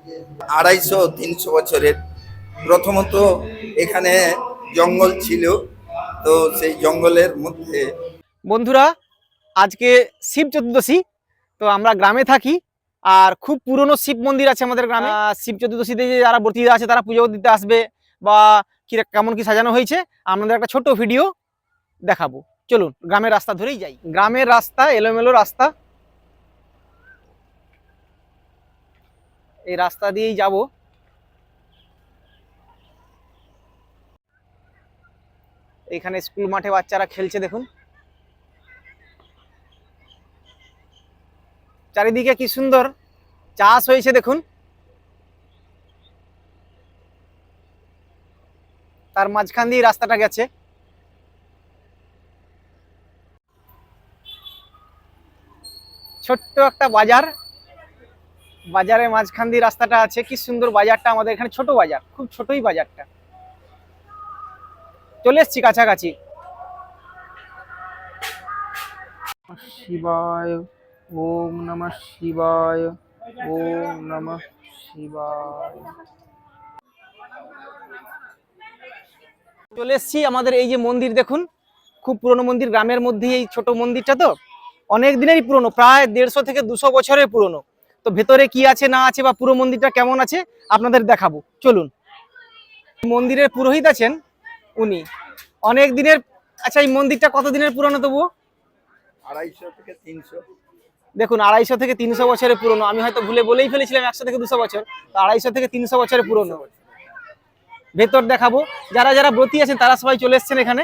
250-300 বছরের। প্রথমত এখানে জঙ্গল ছিল, তো সেই জঙ্গলের মধ্যে বন্ধুরা, আজকে শিব চতুর্দশী। তো আমরা গ্রামে থাকি, আর খুব পুরনো শিব মন্দির আছে আমাদের গ্রামে। শিব চতুর্দশীতে যে যারা ব্রতীরা আছে তারা পুজো দিতে আসবে, বা কেমন কি সাজানো হয়েছে আপনাদের একটা ছোট্ট ভিডিও দেখাবো। চলুন গ্রামের রাস্তা ধরেই যাই। গ্রামের রাস্তা এলোমেলো রাস্তা, এই রাস্তা দিয়েই যাব। এখানে স্কুল মাঠে বাচ্চারা খেলছে, দেখুন চারিদিকে কি সুন্দর চাষ হয়েছে, দেখুন তার মাঝখান দিয়ে রাস্তাটা গেছে। ছোট্ট একটা বাজার, বাজারের মাঝখান দিয়ে রাস্তাটা আছে। কি সুন্দর বাজারটা, আমাদের এখানে ছোট বাজার, খুব ছোটই বাজারটা। চলে এসছি কাছাকাছি। শিবায়, ওম নমঃ শিবায়, ওম নমঃ শিবায়। চলে এসছি আমাদের এই যে মন্দির, দেখুন খুব পুরনো মন্দির। গ্রামের মধ্যে এই ছোট মন্দিরটা তো অনেক দিনেরই পুরনো, প্রায় 150 থেকে 200 বছরের পুরনো। তো ভেতরে কি আছে না আছে বা পুরো মন্দিরটা কেমন আছে আপনাদের দেখাবো, চলুন। মন্দিরের পুরোহিত আছেন উনি অনেক দিনের। আচ্ছা, এই মন্দিরটা কত দিনের পুরনো তবুও? 250 থেকে 300। দেখুন 250 থেকে 300 বছরের পুরনো। আমি হয়তো ভুলে বলেই ফেলেছিলাম 100 থেকে 200 বছর, তো 250 থেকে 300 বছরের পুরনো। ভেতর দেখাবো। যারা যারা ব্রতী আছেন তারা সবাই চলে এসছেন এখানে।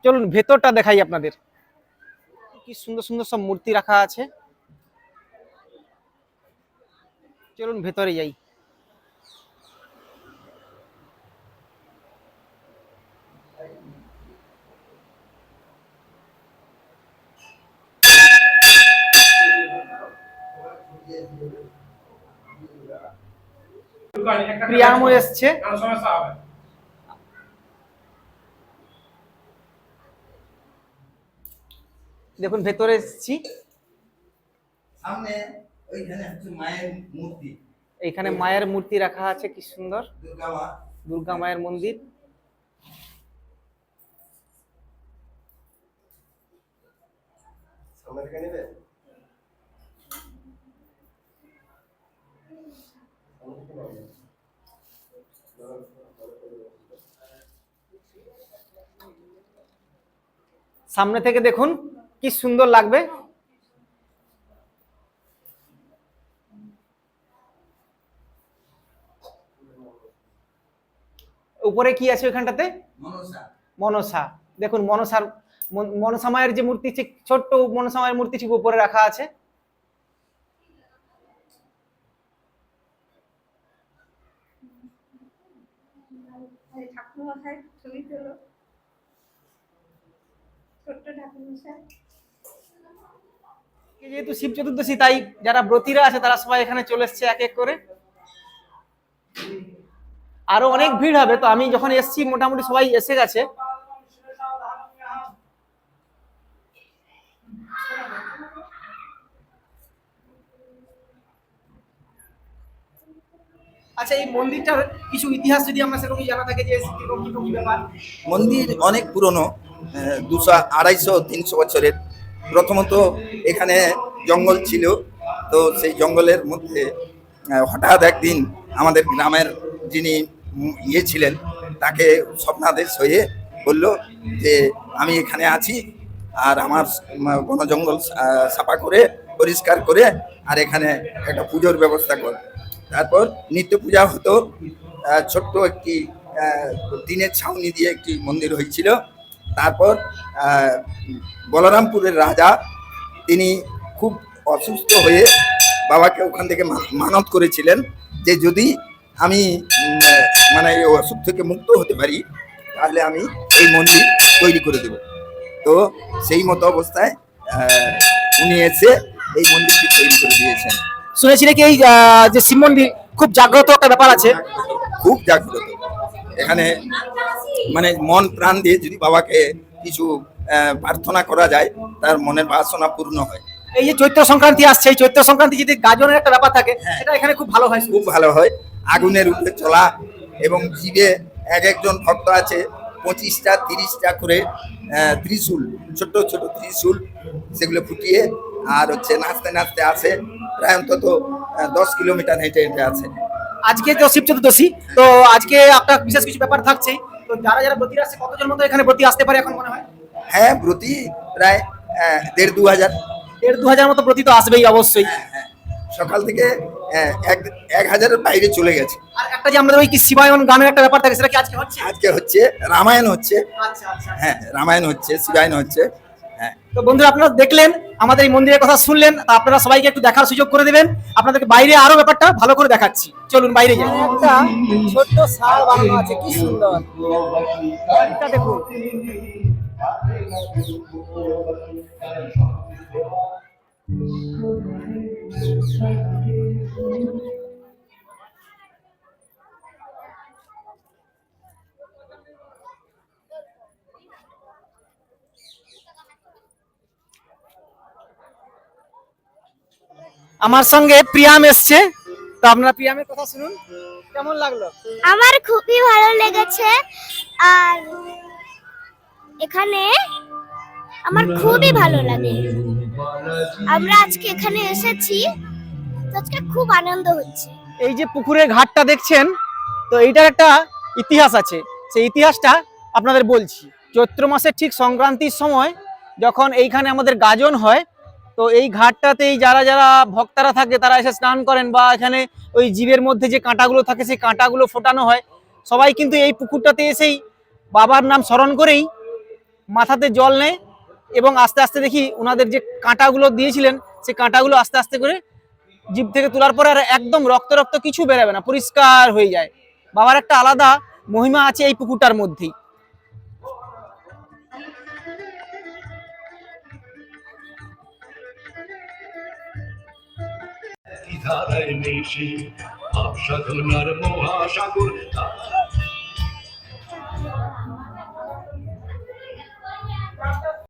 চলুন ভেতরটা দেখাই আপনাদের। কি সুন্দর সুন্দর সব মূর্তি রাখা আছে, চলুন ভেতরে যাই। প্রিয়ামও এসছে। দেখুন ভেতরে এসেছি, সামনে ওইখানে হচ্ছে মায়ের মূর্তি। এখানে মায়ের মূর্তি রাখা আছে, কি সুন্দর দুর্গা মায়ের মন্দির। সামনে থেকে দেখুন কি সুন্দর লাগবে। উপরে কি আছে ওইখানটাতে? মনসা। মনসা। দেখুন মনসা মায়ের যে মূর্তি, ঠিক ছোট্ট মনসা মায়ের মূর্তি ঠিক উপরে রাখা আছে। যেহেতু শিব চতুর্দশী, তাই যারা ব্রতীরা আছে তারা সবাই এখানে চলে এসছে এক এক করে। আরো অনেক ভিড় হবে, তো আমি যখন এসছি মোটামুটি সবাই এসে গেছে। আচ্ছা, এই মন্দিরটার কিছু ইতিহাস যদি আমরা সেরকম জানা থাকে, যে কি ব্যাপার? মন্দির অনেক পুরনো, 200-250-300 বছরের। প্রথমত এখানে জঙ্গল ছিল, তো সেই জঙ্গলের মধ্যে হঠাৎ একদিন আমাদের গ্রামের যিনি ইয়ে ছিলেন তাকে স্বপ্নাদেশ হয়ে বলল যে আমি এখানে আছি, আর আমার বন জঙ্গল সাফা করে পরিষ্কার করে আর এখানে একটা পুজোর ব্যবস্থা কর। তারপর নিত্য পূজা হতো। ছোট্ট একটি টিনের ছাউনি দিয়ে একটি মন্দির হয়েছিল। তারপর বলরামপুরের রাজা তিনি খুব অসুস্থ হয়ে বাবাকে ওখান থেকে মানত করেছিলেন যে যদি আমি মানে এই অসুখ থেকে মুক্ত হতে পারি তাহলে আমি এই মন্দির তৈরি করে দেব। তো সেই মতো অবস্থায় উনি এসে এই মন্দিরটি তৈরি করে দিয়েছেন। শুনেছি নাকি এই যে শিব মন্দির খুব জাগ্রত একটা ব্যাপার আছে? খুব জাগ্রত। এখানে মানে মন প্রাণ দিয়ে যদি বাবাকে কিছু প্রার্থনা করা যায় তার মনের বাসনা পূর্ণ হয়। এই যে চৈত্র সংক্রান্তি আসছে, এই চৈত্র সংক্রান্তি যদি গাজনের একটা ব্যাপার থাকে, এটা এখানে খুব ভালো হয়। খুব ভালো হয়। আগুনের উপরে চলা এবং জীবে এক একজন ভক্ত আছে 25টা 30টা করে ত্রিশূল, ছোট ছোট ত্রিশূল, সেগুলো ফুটিয়ে আর হচ্ছে নাচতে নাচতে আসে, প্রায় অন্তত 10 কিলোমিটার হেঁটে হেঁটে আছে। আজকে তো শিব চতুর্দশী, তো আজকে আপনার বিশেষ কিছু ব্যাপার থাকছে, তো যারা যারা ব্রতী আসছে কতজন মতো এখানে ব্রতী আসতে পারে এখন মনে হয়? হ্যাঁ, প্রতি প্রায় 1,500-2 হাজার। 1,500-2 হাজার মতো ব্রতী তো আসবেই অবশ্যই। সকাল থেকে 1,000-এর বাইরে চলে গেছে। আর একটা যে আমাদের ওই কি শিবায়ন গানের একটা ব্যাপার থাকে, সেটা কি আজকে হচ্ছে? আজকে হচ্ছে রামায়ণ হচ্ছে। আচ্ছা আচ্ছা। হ্যাঁ, রামায়ণ হচ্ছে, শিবায়ন হচ্ছে। হ্যাঁ, তো বন্ধুরা, আপনারা দেখলেন, আমাদের এই মন্দিরের কথা শুনলেন, তা আপনারা সবাইকে একটু দেখার সুযোগ করে দেবেন। আপনাদেরকে বাইরে আরো ব্যাপারটা ভালো করে দেখাচ্ছি, চলুন বাইরে যাই। একটা ছোট্ট ষাঁড় বানানো আছে, কি সুন্দর, এটা দেখুন। আমার সঙ্গে প্রিয়াম এসছে, তো আপনারা প্রিয়ামের কথা শুনুন, কেমন লাগলো? আমার খুবই ভালো লেগেছে। আর এখানে আমার খুবই ভালো লাগে। আমরা আজকে এখানে এসেছি, তো আজকে খুব আনন্দ হচ্ছে। এই যে পুকুরের ঘাটটা দেখছেন, তো এইটার একটা ইতিহাস আছে, সেই ইতিহাসটা আপনাদের বলছি। চৈত্র মাসের ঠিক সংক্রান্তির সময় যখন এইখানে আমাদের গাজন হয়, তো এই ঘাটটাতেই যারা যারা ভক্তরা থাকে তারা এসে স্নান করেন, বা এখানে ওই জীবের মধ্যে যে কাঁটাগুলো থাকে সেই কাঁটাগুলো ফোটানো হয়। সবাই কিন্তু এই পুকুরটাতে এসেই বাবার নাম স্মরণ করেই মাথাতে জল নেয়, এবং আস্তে আস্তে দেখি ওনাদের যে কাঁটাগুলো দিয়েছিলেন সেই কাঁটাগুলো আস্তে আস্তে করে জীব থেকে তোলার পরে আর একদম রক্ত রক্ত কিছু বেরোবে না, পরিষ্কার হয়ে যায়। বাবার একটা আলাদা মহিমা আছে এই পুকুরটার মধ্যেই। ধারায় মিশি ভাব সাধনার মহাসাগর